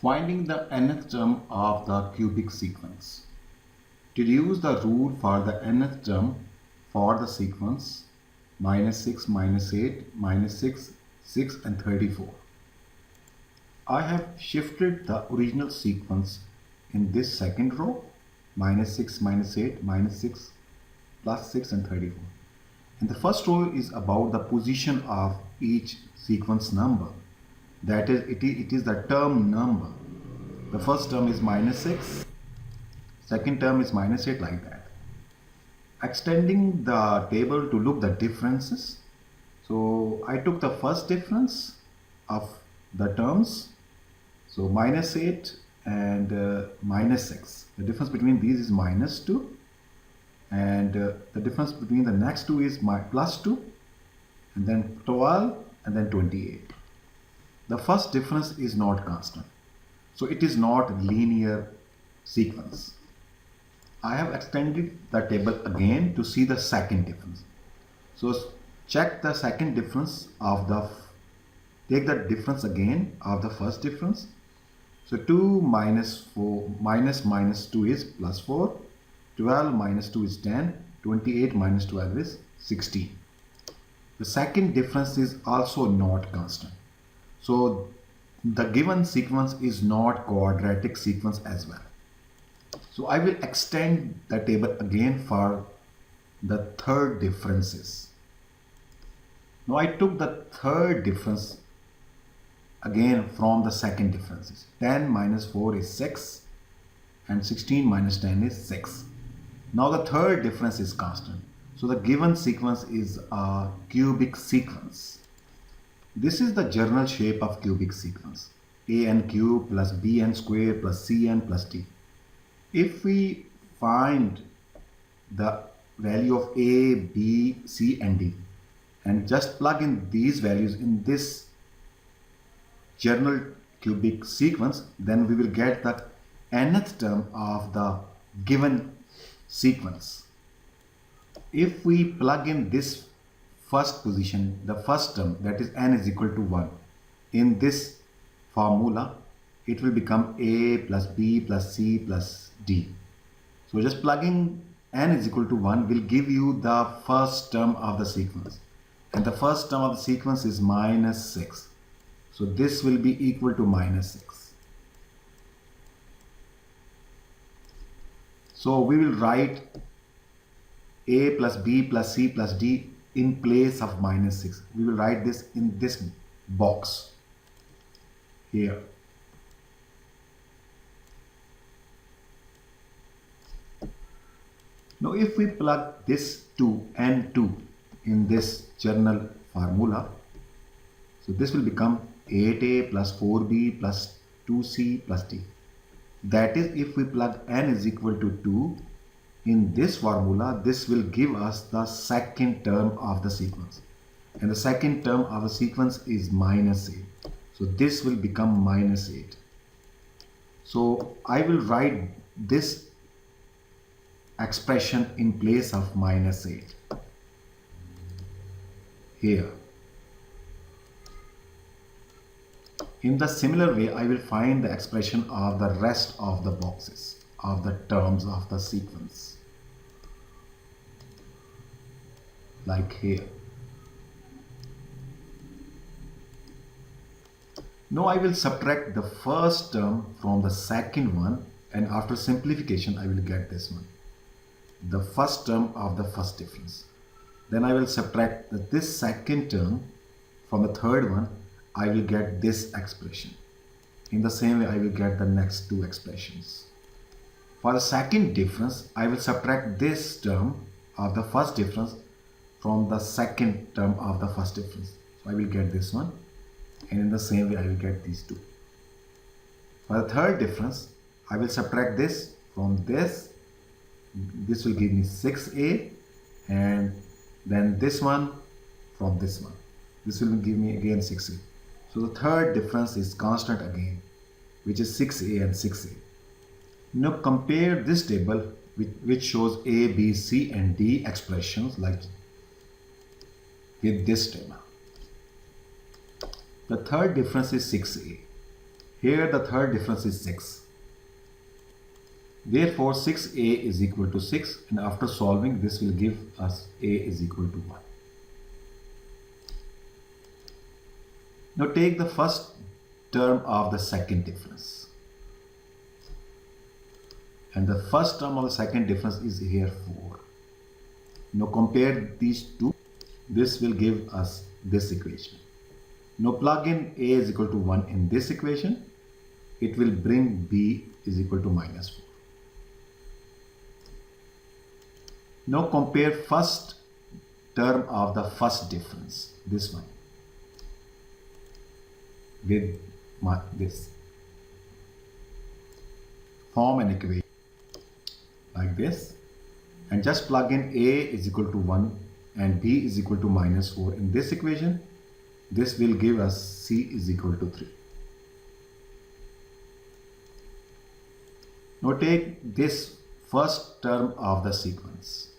Finding the nth term of the cubic sequence. To use the rule for the nth term for the sequence -6, -8, -6, 6 and 34. I have shifted the original sequence in this second row -6, -8, -6, +6 and 34. And the first row is about the position of each sequence number. That is, it is the term number. The first term is -6, second term is -8, like that. Extending the table to look the differences. So I took the first difference of the terms. So -8 and -6. The difference between these is -2. And the difference between the next two is +2. And then 12 and then 28. The first difference is not constant. So it is not linear sequence. I have extended the table again to see the second difference. So check the second difference of take the difference again of the first difference. So 2 minus 4 minus 2 is +4. 12 minus 2 is 10. 28 minus 12 is 16. The second difference is also not constant. So the given sequence is not quadratic sequence as well. So I will extend the table again for the third differences. Now I took the third difference again from the second differences. 10 minus 4 is 6 and 16 minus 10 is 6. Now the third difference is constant. So the given sequence is a cubic sequence. This is the general shape of cubic sequence. an cube plus bn square plus cn plus d. If we find the value of a, b, c and d and just plug in these values in this general cubic sequence, then we will get the nth term of the given sequence. If we plug in this first position, the first term, that is n is equal to 1, in this formula, it will become a plus b plus c plus d. So just plugging n is equal to 1 will give you the first term of the sequence. And the first term of the sequence is -6. So this will be equal to -6. So we will write a plus b plus c plus d in place of -6. We will write this in this box here. Now if we plug this to n2 in this general formula, so this will become 8a plus 4b plus 2c plus d. That is, if we plug n is equal to 2 in this formula, this will give us the second term of the sequence. And the second term of the sequence is -8. So this will become -8. So I will write this expression in place of -8 here. In the similar way, I will find the expression of the rest of the boxes of the terms of the sequence, like here. Now I will subtract the first term from the second one, and after simplification I will get this one, the first term of the first difference. Then I will subtract this second term from the third one. I will get this expression. In the same way, I will get the next two expressions. For the second difference, I will subtract this term of the first difference from the second term of the first difference. So I will get this one, and in the same way, I will get these two. For the third difference, I will subtract this from this. This will give me 6a, and then this one from this one. This will give me again 6a. So the third difference is constant again, which is 6a and 6a. Now compare this table which shows a, b, c and d expressions like with this table. The third difference is 6a Here the third difference is 6. Therefore 6a is equal to 6, and after solving this will give us a is equal to 1. Now take the first term of the second difference. And the first term of the second difference is here 4. Now compare these two. This will give us this equation. Now plug in a is equal to 1 in this equation. It will bring b is equal to minus 4. Now compare first term of the first difference, this one, with this. Form an equation like this and just plug in a is equal to 1 and b is equal to minus 4 in this equation. This will give us c is equal to 3. Now take this first term of the sequence.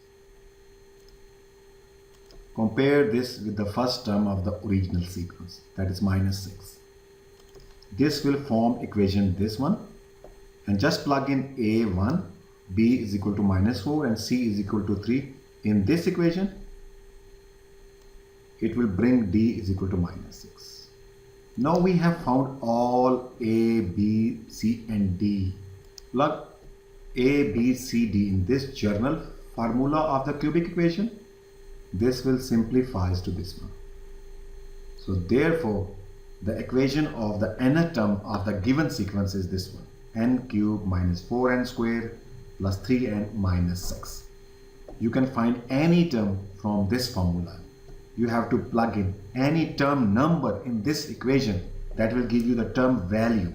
Compare this with the first term of the original sequence, that is minus 6. This will form equation this one, and just plug in a1, b is equal to minus 4 and c is equal to 3 in this equation. It will bring d is equal to minus 6. Now we have found all a, b, c and d. Plug a, b, c, d in this general formula of the cubic equation. This will simplify to this one. So therefore, the equation of the nth term of the given sequence is this one. N cube minus 4n square plus 3n minus 6. You can find any term from this formula. You have to plug in any term number in this equation that will give you the term value